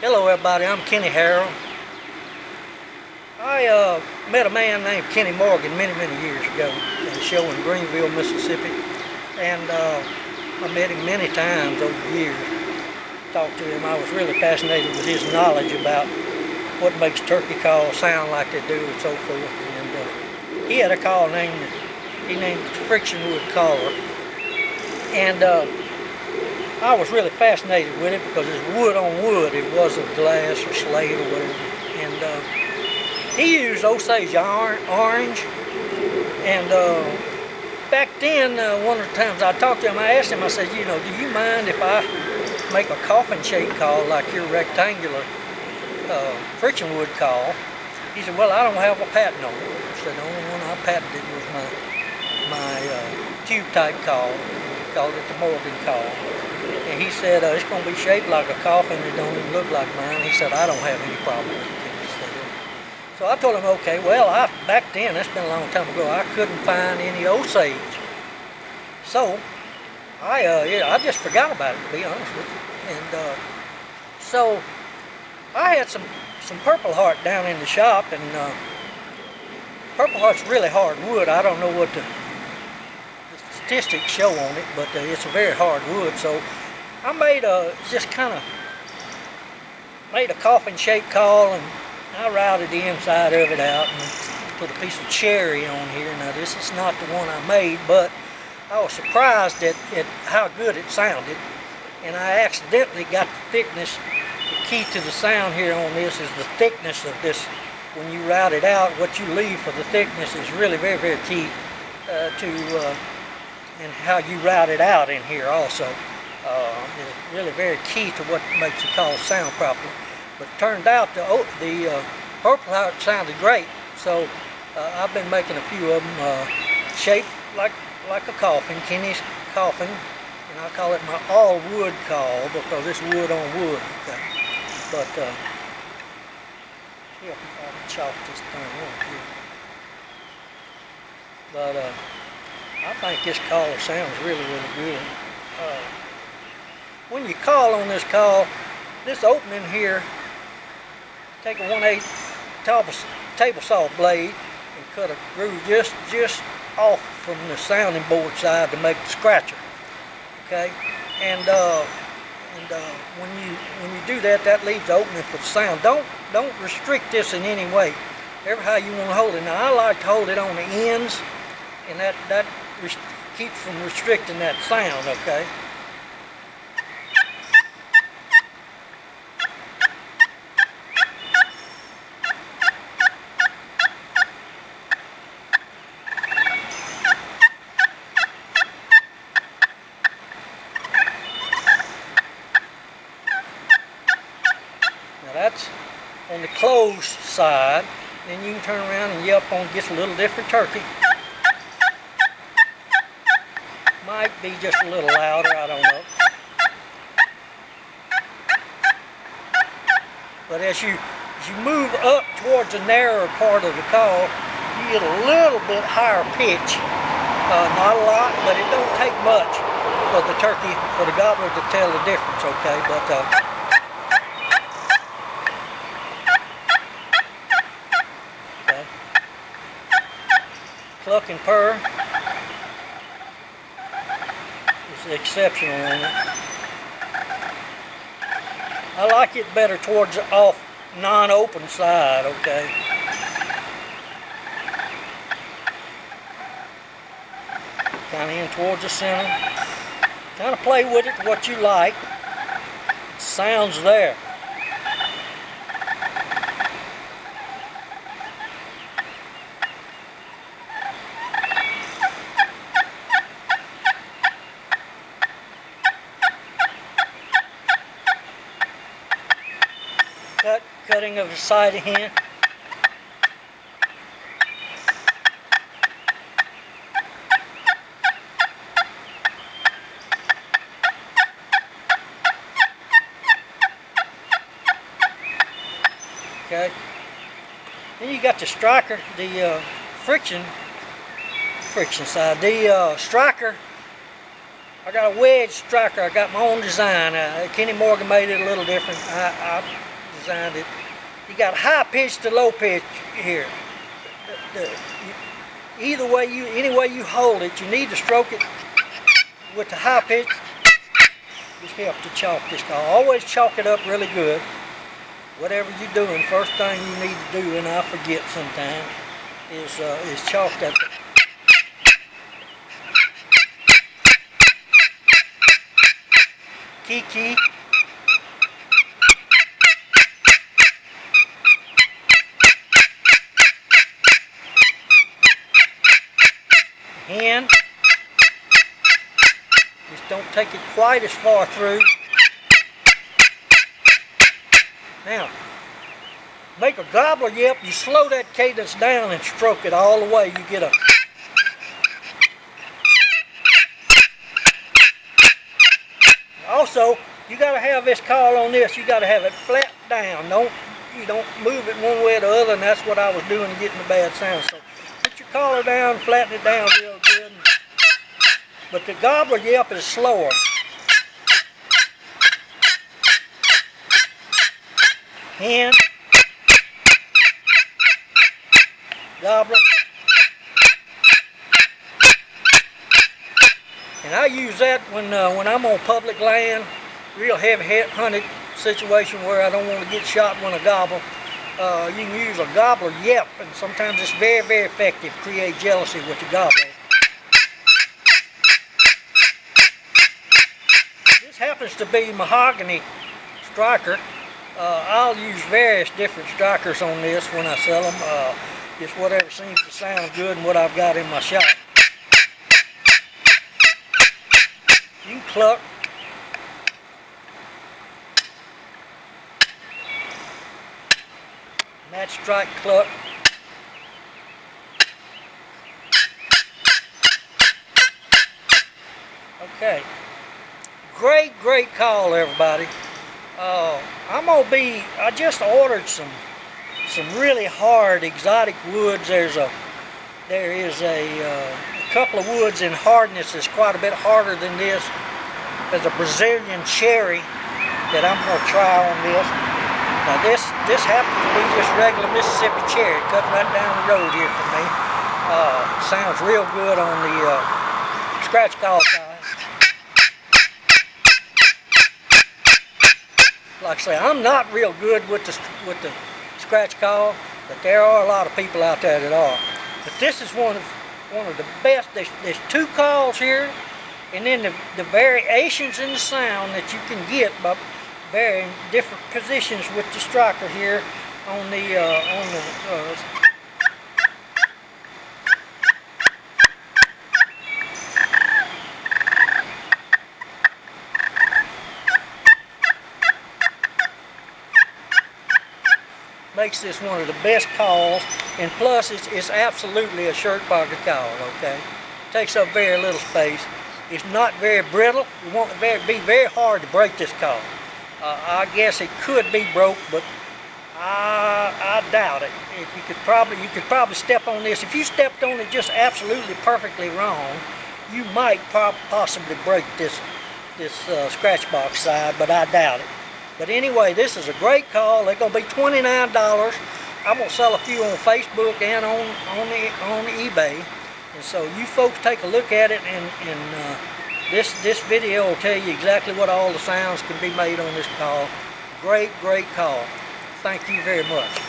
Hello everybody, I'm Kenny Harrell. I met a man named Kenny Morgan many years ago at a show in Greenville, Mississippi. And I met him many times over the years. Talked to him. I was really fascinated with his knowledge about what makes turkey calls sound like they do and so forth. And he had a call he named it friction wood caller. And I was really fascinated with it because it's wood on wood. It wasn't glass or slate or whatever. And he used Osage orange. And back then, one of the times I talked to him, I asked him, I said, do you mind if I make a coffin shape call like your rectangular friction wood call? He said, well, I don't have a patent on it. I said, the only one I patented was my tube type call. Called it the Morgan call. And he said, it's going to be shaped like a coffin. It don't even look like mine. He said, I don't have any problem with it. So I told him, okay, well, back then, that's been a long time ago, I couldn't find any Osage. So I just forgot about it, to be honest with you. And so I had some Purple Heart down in the shop, and Purple Heart's really hard wood. I don't know what the statistics show on it, but it's a very hard wood. So I made made a coffin shaped call, and I routed the inside of it out and put a piece of cherry on here. Now this is not the one I made, but I was surprised at how good it sounded, and I accidentally got the thickness. The key to the sound here on this is the thickness of this. When you route it out, what you leave for the thickness is really very key and how you route it out in here also. It's really very key to what makes the call sound properly. But it turned out the Purple Heart sounded great, so I've been making a few of them shaped like a coffin, Kenny's coffin, and I call it my all wood call because it's wood on wood. Okay? But see if I can chop this thing up here. But I think this caller sounds really good. When you call on this call, this opening here, take a 1/8 table saw blade and cut a groove just off from the sounding board side to make the scratcher. Okay, and when you do that, that leaves the opening for the sound. Don't restrict this in any way. Ever how you want to hold it. Now I like to hold it on the ends, and that keeps from restricting that sound. Okay. Now that's on the closed side. Then you can turn around and yelp on just a little different turkey. Might be just a little louder, I don't know. But as you move up towards the narrower part of the call, you get a little bit higher pitch. Not a lot, but it don't take much for the turkey, for the gobbler to tell the difference, okay? But okay. Cluck and purr. Exceptional on it. I like it better towards the off non-open side, okay? Kind of in towards the center. Kind of play with it what you like. It sounds there. Cutting of the side of hen. Okay. Then you got the striker, the friction side. The striker I got a wedge striker. I got my own design. Kenny Morgan made it a little different. I designed it. You got high pitch to low pitch here. Either way any way you hold it, you need to stroke it with the high pitch. Just help to chalk this call. Always chalk it up really good. Whatever you're doing, first thing you need to do, and I forget sometimes, is chalk that. Key. Hand. Just don't take it quite as far through. Now, make a gobbler yelp. You slow that cadence down and stroke it all the way. You get a. Also, you got to have this call on this. You got to have it flat down. You don't move it one way or the other, and that's what I was doing to get the bad sound. So put your collar down, flatten it down real good. But the gobbler yelp is slower. Hand, gobbler, and I use that when I'm on public land, real heavy hunted situation where I don't want to get shot when I gobble. You can use a gobbler yelp, and sometimes it's very, very effective. Create jealousy with the gobbler. This happens to be mahogany striker. I'll use various different strikers on this when I sell them. Just whatever seems to sound good and what I've got in my shop. You can cluck. Match strike cluck. Okay. Great call, everybody. I just ordered some really hard exotic woods. There is a couple of woods in hardness that's quite a bit harder than this. There's a Brazilian cherry that I'm going to try on this. Now this happens to be just regular Mississippi cherry, cut right down the road here from me. Sounds real good on the scratch call side. Like I say, I'm not real good with the scratch call, but there are a lot of people out there that are. But this is one of the best. There's two calls here, and then the variations in the sound that you can get by varying different positions with the striker here on the makes this one of the best calls, and plus it's absolutely a shirt pocket call. Okay, takes up very little space. It's not very brittle. You want it be very hard to break this call. I guess it could be broke, but I doubt it. You could probably step on this. If you stepped on it just absolutely perfectly wrong, you might possibly break this scratch box side, but I doubt it. But anyway, this is a great call. They're going to be $29. I'm going to sell a few on Facebook and on eBay. And so you folks take a look at it, and this video will tell you exactly what all the sounds can be made on this call. Great call. Thank you very much.